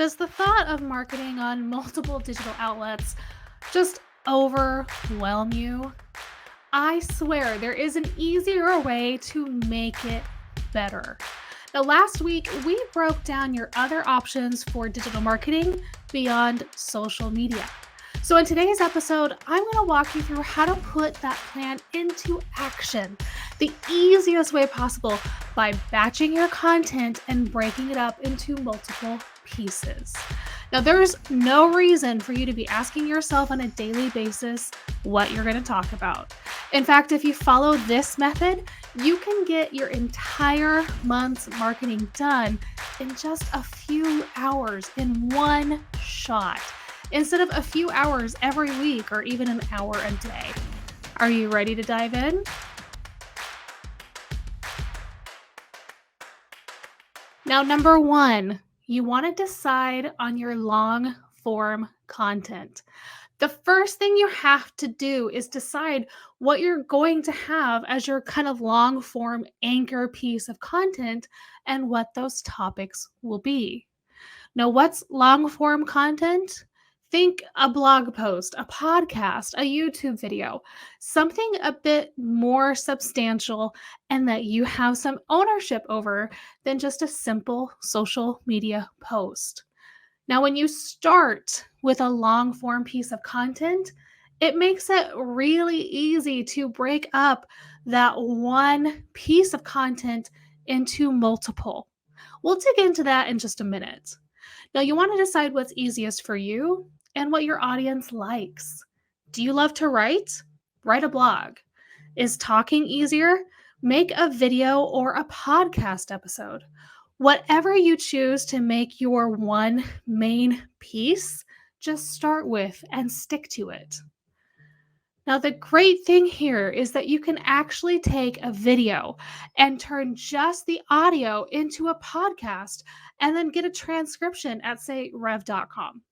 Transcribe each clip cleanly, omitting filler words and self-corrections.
Does the thought of marketing on multiple digital outlets just overwhelm you? I swear there is an easier way to make it better. Now, last week we broke down your other options for digital marketing beyond social media. So, in today's episode, I'm going to walk you through how to put that plan into action the easiest way possible by batching your content and breaking it up into multiple pieces. Now, there's no reason for you to be asking yourself on a daily basis what you're going to talk about. In fact, if you follow this method, you can get your entire month's marketing done in just a few hours in one shot, instead of a few hours every week or even an hour a day. Are you ready to dive in? Now, number one, you want to decide on your long form content. The first thing you have to do is decide what you're going to have as your kind of long form anchor piece of content and what those topics will be. Now, what's long form content? Think a blog post, a podcast, a YouTube video, something a bit more substantial and that you have some ownership over than just a simple social media post. Now, when you start with a long form piece of content, it makes it really easy to break up that one piece of content into multiple. We'll dig into that in just a minute. Now, you want to decide what's easiest for you and what your audience likes. Do you love to write? Write a blog. Is talking easier? Make a video or a podcast episode. Whatever you choose to make your one main piece, just start with and stick to it. Now, the great thing here is that you can actually take a video and turn just the audio into a podcast and then get a transcription at, say, rev.com.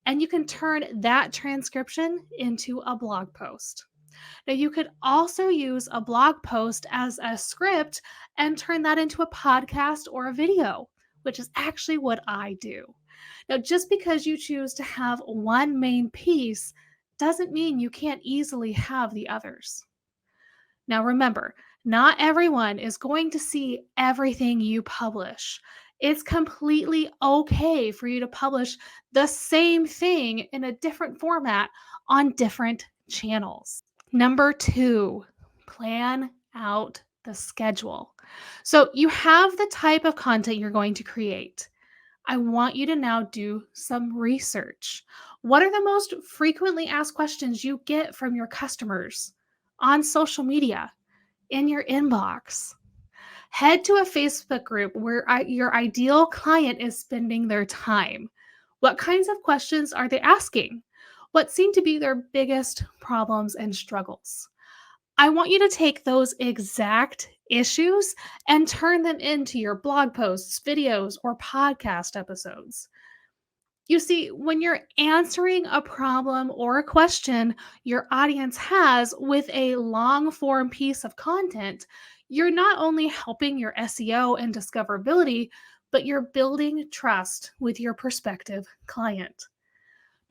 And you can turn that transcription into a blog post. Now, you could also use a blog post as a script and turn that into a podcast or a video, which is actually what I do. Now, just because you choose to have one main piece doesn't mean you can't easily have the others. Now, remember, not everyone is going to see everything you publish. It's completely okay for you to publish the same thing in a different format on different channels. Number two, plan out the schedule. So you have the type of content you're going to create. I want you to now do some research. What are the most frequently asked questions you get from your customers on social media, in your inbox? Head to a Facebook group where your ideal client is spending their time. What kinds of questions are they asking? What seem to be their biggest problems and struggles? I want you to take those exact issues and turn them into your blog posts, videos, or podcast episodes. You see, when you're answering a problem or a question your audience has with a long form piece of content, you're not only helping your SEO and discoverability, but you're building trust with your prospective client.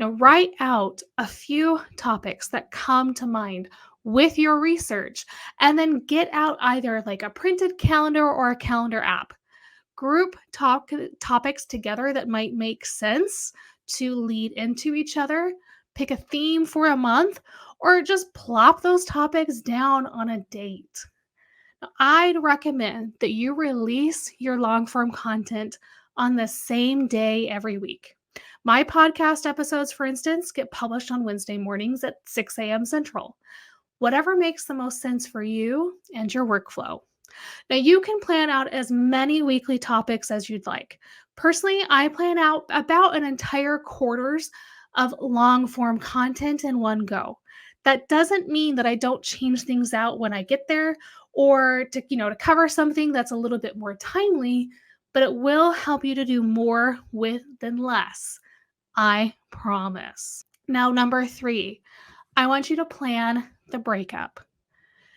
Now, write out a few topics that come to mind with your research, and then get out either like a printed calendar or a calendar app. Group topics together that might make sense to lead into each other. Pick a theme for a month, or just plop those topics down on a date. Now, I'd recommend that you release your long form content on the same day every week. My podcast episodes, for instance, get published on Wednesday mornings at 6 a.m. Central. Whatever makes the most sense for you and your workflow. Now, you can plan out as many weekly topics as you'd like. Personally, I plan out about an entire quarters of long form content in one go. That doesn't mean that I don't change things out when I get there or to cover something that's a little bit more timely, but it will help you to do more with than less. I promise. Now, number three, I want you to plan the breakup.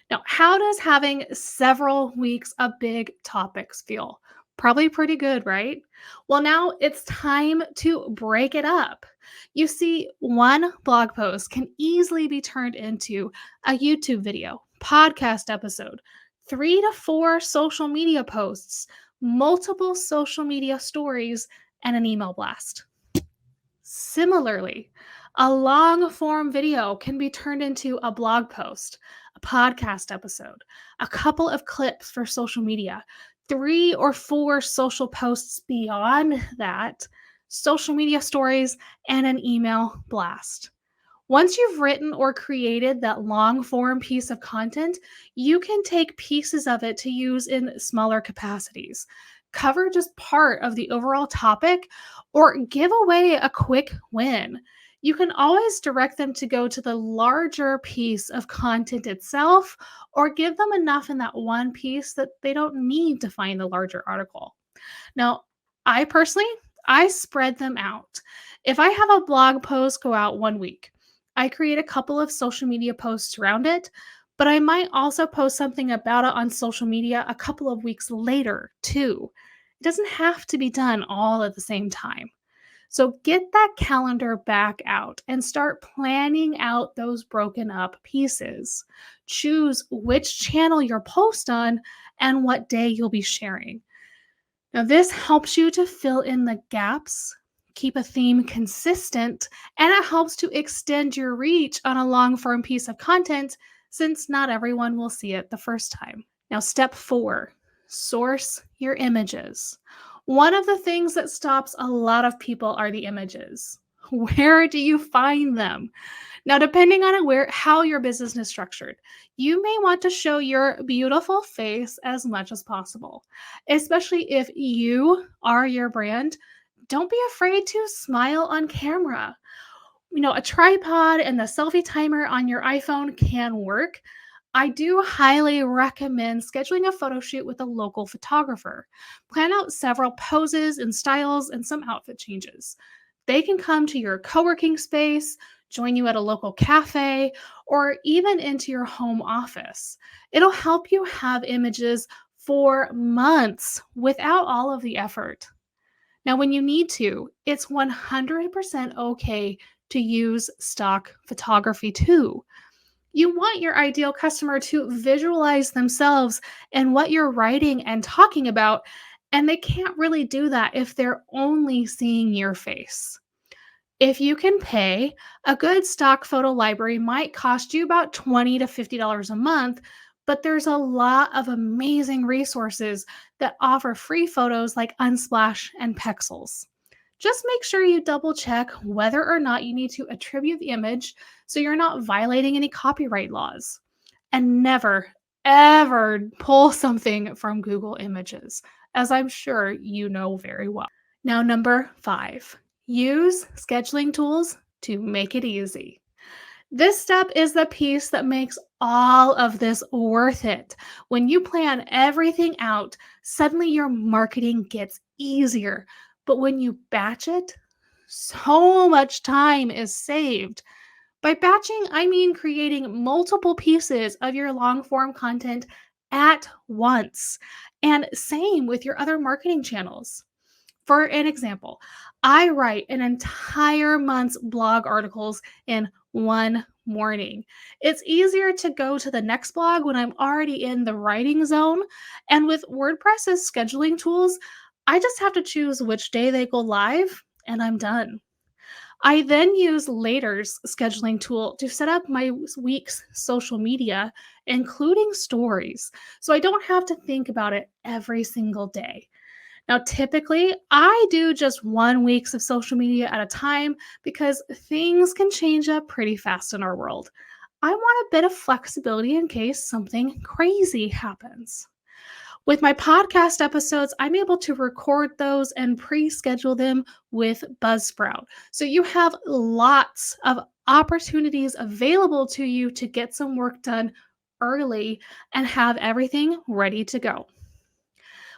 Now, how does having several weeks of big topics feel? Probably pretty good, right? Well, now it's time to break it up. You see, one blog post can easily be turned into a YouTube video, podcast episode, 3 to 4 social media posts, multiple social media stories, and an email blast. Similarly, a long form video can be turned into a blog post, a podcast episode, a couple of clips for social media, 3 or 4 social posts beyond that, social media stories, and an email blast. Once you've written or created that long form piece of content, you can take pieces of it to use in smaller capacities, cover just part of the overall topic, or give away a quick win. You can always direct them to go to the larger piece of content itself, or give them enough in that one piece that they don't need to find the larger article. Now, I personally, I spread them out. If I have a blog post go out one week, I create a couple of social media posts around it, but I might also post something about it on social media a couple of weeks later, too. It doesn't have to be done all at the same time. So get that calendar back out and start planning out those broken up pieces. Choose which channel you'll post on and what day you'll be sharing. Now, this helps you to fill in the gaps, keep a theme consistent, and it helps to extend your reach on a long form piece of content since not everyone will see it the first time. Now, step 4, source your images. One of the things that stops a lot of people are the images. Where do you find them? Now, depending on how your business is structured, you may want to show your beautiful face as much as possible, especially if you are your brand. Don't be afraid to smile on camera. A tripod and the selfie timer on your iPhone can work. I do highly recommend scheduling a photo shoot with a local photographer. Plan out several poses and styles and some outfit changes. They can come to your co working space, join you at a local cafe, or even into your home office. It'll help you have images for months without all of the effort. Now, when you need to, it's 100% okay to use stock photography too. You want your ideal customer to visualize themselves and what you're writing and talking about, and they can't really do that if they're only seeing your face. If you can pay, a good stock photo library might cost you about $20 to $50 a month, but there's a lot of amazing resources that offer free photos like Unsplash and Pexels. Just make sure you double check whether or not you need to attribute the image so you're not violating any copyright laws. And never, ever pull something from Google Images, as I'm sure you know very well. Now, number 5, use scheduling tools to make it easy. This step is the piece that makes all of this worth it. When you plan everything out, suddenly your marketing gets easier. But when you batch it, so much time is saved. By batching, I mean creating multiple pieces of your long form content at once. And same with your other marketing channels. For an example, I write an entire month's blog articles in one morning. It's easier to go to the next blog when I'm already in the writing zone. And with WordPress's scheduling tools, I just have to choose which day they go live and I'm done. I then use Later's scheduling tool to set up my week's social media, including stories, so I don't have to think about it every single day. Now, typically, I do just 1 week of social media at a time because things can change up pretty fast in our world. I want a bit of flexibility in case something crazy happens. With my podcast episodes, I'm able to record those and pre schedule them with Buzzsprout. So you have lots of opportunities available to you to get some work done early and have everything ready to go.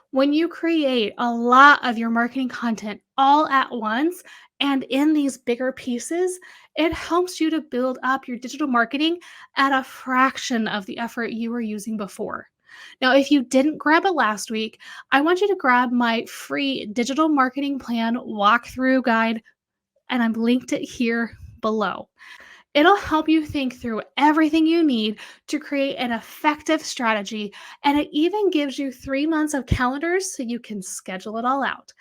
When you create a lot of your marketing content all at once and in these bigger pieces, it helps you to build up your digital marketing at a fraction of the effort you were using before. Now, if you didn't grab it last week, I want you to grab my free digital marketing plan walkthrough guide, and I've linked it here below. It'll help you think through everything you need to create an effective strategy, and it even gives you 3 months of calendars so you can schedule it all out.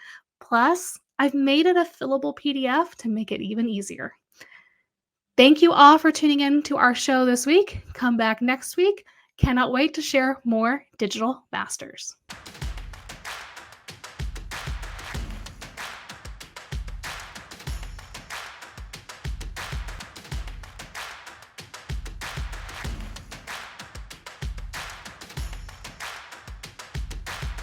Plus, I've made it a fillable PDF to make it even easier. Thank you all for tuning in to our show this week. Come back next week. Cannot wait to share more digital masters.